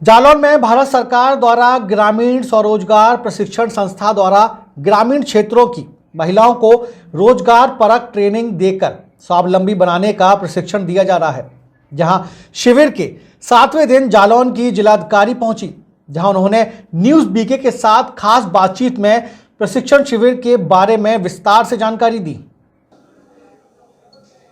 जालौन में भारत सरकार द्वारा ग्रामीण स्वरोजगार प्रशिक्षण संस्था द्वारा ग्रामीण क्षेत्रों की महिलाओं को रोजगार परक ट्रेनिंग देकर स्वावलंबी बनाने का प्रशिक्षण दिया जा रहा है। जहां शिविर के 7वें दिन जालौन की जिलाधिकारी पहुंची, जहां उन्होंने न्यूज बीके के साथ खास बातचीत में प्रशिक्षण शिविर के बारे में विस्तार से जानकारी दी।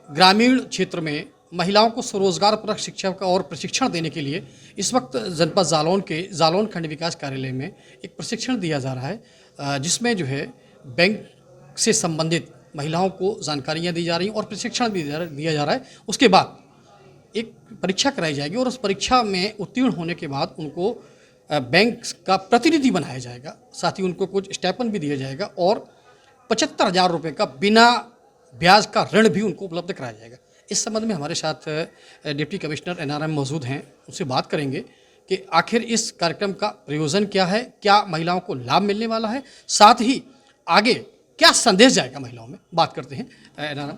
ग्रामीण क्षेत्र में महिलाओं को स्वरोजगार परक शिक्षा का और प्रशिक्षण देने के लिए इस वक्त जनपद जालौन के जालौन खंड विकास कार्यालय में एक प्रशिक्षण दिया जा रहा है, जिसमें जो है बैंक से संबंधित महिलाओं को जानकारियां दी जा रही हैं और प्रशिक्षण भी दिया जा रहा है। उसके बाद एक परीक्षा कराई जाएगी और उस परीक्षा में उत्तीर्ण होने के बाद उनको बैंक का प्रतिनिधि बनाया जाएगा। साथ ही उनको कुछ स्टाइपेंड भी दिया जाएगा और 75,000 रुपये का बिना ब्याज का ऋण भी उनको उपलब्ध कराया जाएगा। इस संबंध में हमारे साथ डिप्टी कमिश्नर एनआरएम मौजूद हैं, उनसे बात करेंगे कि आखिर इस कार्यक्रम का प्रयोजन क्या है, क्या महिलाओं को लाभ मिलने वाला है, साथ ही आगे क्या संदेश जाएगा महिलाओं में। बात करते हैं एनआरएम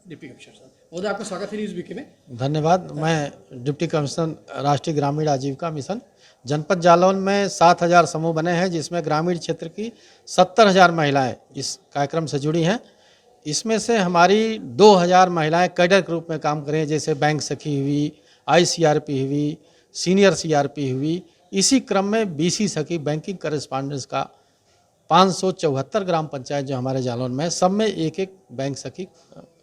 डिप्टी कमिश्नर साहब। और आपका स्वागत है न्यूज़ बीके में। धन्यवाद। मैं डिप्टी कमिश्नर राष्ट्रीय ग्रामीण आजीविका मिशन जनपद जालौन में 7,000 समूह बने हैं, जिसमें ग्रामीण क्षेत्र की 70,000 महिलाएं इस कार्यक्रम से जुड़ी हैं। इसमें से हमारी 2,000 महिलाएं कैडर के रूप में काम करें, जैसे बैंक सखी हुई, आईसीआरपी हुई, सीनियर सीआरपी हुई। इसी क्रम में बीसी सखी बैंकिंग करेस्पॉन्डेंस का 574 ग्राम पंचायत जो हमारे जालौन में है, सब में एक एक बैंक सखी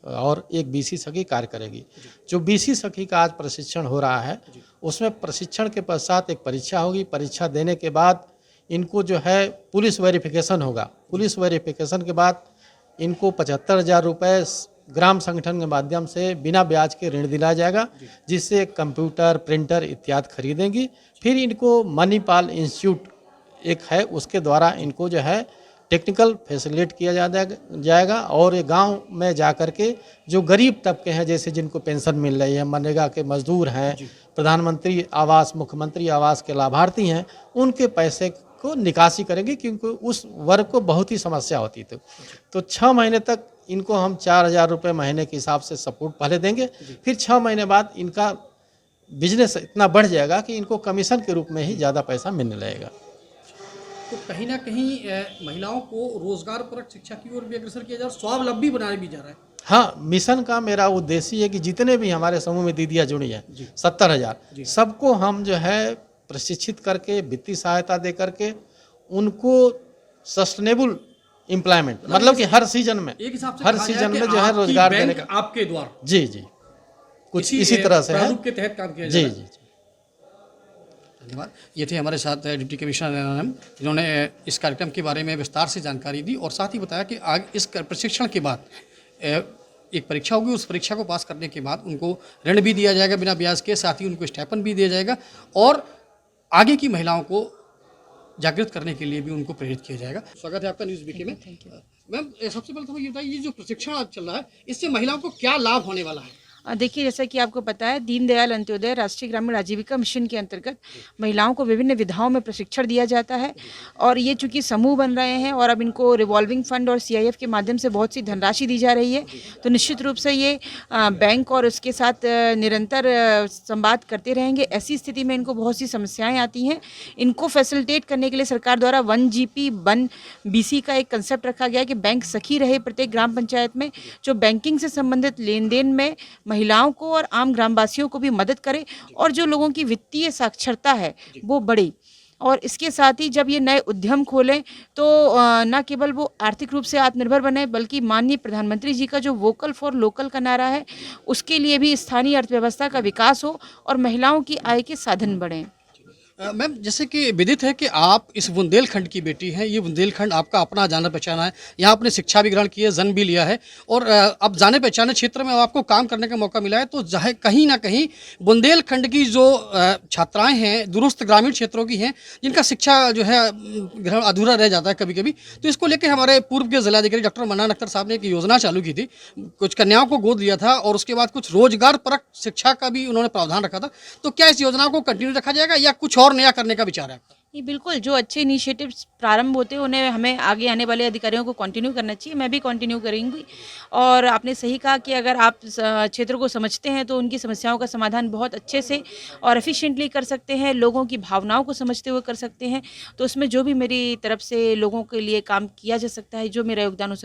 और एक बीसी सखी कार्य करेगी। जो बीसी सखी का आज प्रशिक्षण हो रहा है, उसमें प्रशिक्षण के पश्चात एक परीक्षा होगी। परीक्षा देने के बाद इनको जो है पुलिस वेरिफिकेशन होगा। पुलिस वेरिफिकेशन के बाद इनको 75,000 रुपये ग्राम संगठन के माध्यम से बिना ब्याज के ऋण दिलाया जाएगा, जिससे कंप्यूटर, प्रिंटर इत्यादि खरीदेंगी। फिर इनको मणिपाल इंस्टीट्यूट एक है, उसके द्वारा इनको जो है टेक्निकल फैसिलिटेट किया जाएगा और ये गांव में जा कर के जो गरीब तबके हैं, जैसे जिनको पेंशन मिल रही है, मनरेगा के मजदूर हैं, प्रधानमंत्री आवास, मुख्यमंत्री आवास के लाभार्थी हैं, उनके पैसे को निकासी करेंगे, क्योंकि उस वर्ग को बहुत ही समस्या होती थी। तो 6 महीने तक इनको हम 4,000 रुपये महीने के हिसाब से सपोर्ट पहले देंगे। फिर 6 महीने बाद इनका बिजनेस इतना बढ़ जाएगा कि इनको कमीशन के रूप में ही ज़्यादा पैसा मिलने लगेगा। तो कहीं ना कहीं महिलाओं को रोजगार परक शिक्षा की ओर भी अग्रसर किया जा रहा है, स्वावलंबी बनाया भी जा रहा है। हाँ, मिशन का मेरा उद्देश्य है कि जितने भी हमारे समूह में दीदियाँ जुड़ी हैं 70,000, सबको हम जो है प्रशिक्षित करके, वित्तीय सहायता दे करके उनको सस्टेनेबल एम्प्लॉयमेंट, मतलब कि हर सीजन में जो है रोजगार देने का आपके द्वारा जी कुछ इसी तरह से है के तहत काम किया जी। धन्यवाद। ये थे हमारे साथ डिप्टी कमिश्नर एनआरएम, जिन्होंने इस कार्यक्रम के बारे में विस्तार से जानकारी दी और साथ ही बताया कि आगे इस प्रशिक्षण के बाद एक परीक्षा होगी। उस परीक्षा को पास करने के बाद उनको ऋण भी दिया जाएगा बिना ब्याज के, साथ ही उनको स्टाइपेंड भी दिया जाएगा और आगे की महिलाओं को जागृत करने के लिए भी उनको प्रेरित किया जाएगा। स्वागत है आपका न्यूज़ बीके में। मैम, सबसे पहले तो ये बताइए, ये जो प्रशिक्षण आज चल रहा है, इससे महिलाओं को क्या लाभ होने वाला है? देखिए, जैसा कि आपको पता है, दीनदयाल अंत्योदय राष्ट्रीय ग्रामीण आजीविका मिशन के अंतर्गत महिलाओं को विभिन्न विधाओं में प्रशिक्षण दिया जाता है और ये चूंकि समूह बन रहे हैं और अब इनको रिवॉल्विंग फंड और सीआईएफ के माध्यम से बहुत सी धनराशि दी जा रही है, तो निश्चित रूप से ये बैंक और उसके साथ निरंतर संवाद करते रहेंगे। ऐसी स्थिति में इनको बहुत सी समस्याएँ आती हैं। इनको फैसिलिटेट करने के लिए सरकार द्वारा 1GP 1BC का एक कंसेप्ट रखा गया है कि बैंक सखी रहे प्रत्येक ग्राम पंचायत में, जो बैंकिंग से संबंधित लेन देन में महिलाओं को और आम ग्रामवासियों को भी मदद करे और जो लोगों की वित्तीय साक्षरता है वो बढ़े। और इसके साथ ही जब ये नए उद्यम खोलें तो न केवल वो आर्थिक रूप से आत्मनिर्भर बने, बल्कि माननीय प्रधानमंत्री जी का जो वोकल फॉर लोकल का नारा है, उसके लिए भी स्थानीय अर्थव्यवस्था का विकास हो और महिलाओं की आय के साधन बढ़ें। मैम, जैसे कि विदित है कि आप इस बुंदेलखंड की बेटी हैं, ये बुंदेलखंड आपका अपना जाना पहचाना है, यहाँ आपने शिक्षा भी ग्रहण की है, जन्म भी लिया है और अब जाने पहचाने क्षेत्र में आपको काम करने का मौका मिला है। तो कहीं ना कहीं बुंदेलखंड की जो छात्राएं हैं, दूरस्थ ग्रामीण क्षेत्रों की हैं, जिनका शिक्षा जो है ग्रहण अधूरा रह जाता है कभी कभी, तो इसको लेकर हमारे पूर्व के जिलाधिकारी डॉक्टर मन्नान अख्तर साहब ने एक योजना चालू की थी, कुछ कन्याओं को गोद लिया था और उसके बाद कुछ रोजगार परक शिक्षा का भी उन्होंने प्रावधान रखा था। तो क्या इस योजना को कंटिन्यू रखा जाएगा या कुछ और नया करने का विचार है आपका? ये बिल्कुल जो अच्छे इनिशिएटिव्स प्रारंभ होते हैं उन्हें हमें आगे आने वाले अधिकारियों को कंटिन्यू करना चाहिए। मैं भी कंटिन्यू करूँगी। और आपने सही कहा कि अगर आप क्षेत्र को समझते हैं तो उनकी समस्याओं का समाधान बहुत अच्छे से और एफिशिएंटली कर सकते हैं, लोगों की भावनाओं को समझते हुए कर सकते हैं। तो उसमें जो भी मेरी तरफ से लोगों के लिए काम किया जा सकता है, जो मेरा योगदान हो सकता है